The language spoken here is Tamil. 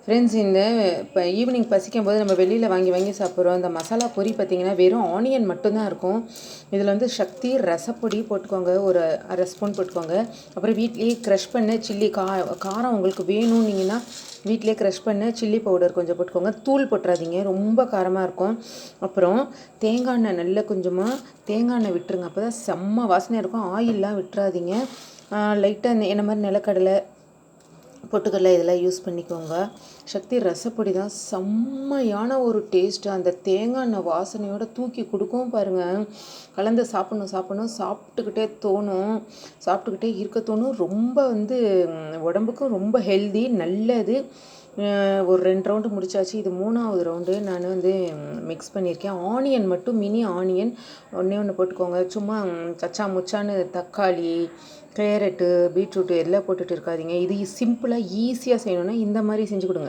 ஃப்ரெண்ட்ஸ், இந்த இப்போ ஈவினிங் பசிக்கும் போது நம்ம வெளியில் வாங்கி வாங்கி சாப்பிட்றோம். இந்த மசாலா பொரி பார்த்திங்கன்னா வெறும் ஆனியன் மட்டும்தான் இருக்கும். இதில் வந்து சக்தி ரசப்பொடி போட்டுக்கோங்க, ஒரு அரை ஸ்பூன் போட்டுக்கோங்க. அப்புறம் வீட்லேயே க்ரஷ் பண்ண சில்லி காரம் உங்களுக்கு வேணும்னீங்கன்னா வீட்டிலே க்ரஷ் பண்ண சில்லி பவுடர் கொஞ்சம் போட்டுக்கோங்க. தூள் போட்டுறாதீங்க, ரொம்ப காரமாக இருக்கும். அப்புறம் தேங்காய் எண்ணெய் நல்ல கொஞ்சமாக தேங்காய் எண்ணெய் விட்டுருங்க, அப்போ தான் செம்ம வாசனையாக இருக்கும். ஆயிலெலாம் விட்டுறாதீங்க. லைட்டாக என்ன மாதிரி நிலக்கடலை பொட்டுக்கடலை இதெல்லாம் யூஸ் பண்ணிக்கோங்க. சக்தி ரசப்பொடி தான் செம்மையான ஒரு டேஸ்ட்டு. அந்த தேங்காய் எண்ணெய் வாசனையோடு தூக்கி கொடுக்கவும் பாருங்கள். கலந்து சாப்பிட்டுக்கிட்டே தோணும், சாப்பிட்டுக்கிட்டே இருக்க தோணும். ரொம்ப வந்து உடம்புக்கும் ரொம்ப ஹெல்தி, நல்லது. ஒரு 2 ரவுண்டு முடிச்சாச்சு. இது 3வது ரவுண்டு நான் வந்து மிக்ஸ் பண்ணியிருக்கேன். ஆனியன் மட்டும் மினி ஆனியன் ஒன்று போட்டுக்கோங்க. சும்மா கச்சா முச்சான்னு தக்காளி, கேரட்டு, பீட்ரூட்டு எல்லாம் போட்டுட்டு இருக்காதீங்க. இது சிம்பிளாக ஈஸியாக செய்யணுன்னா இந்த மாதிரி செஞ்சு கொடுங்க.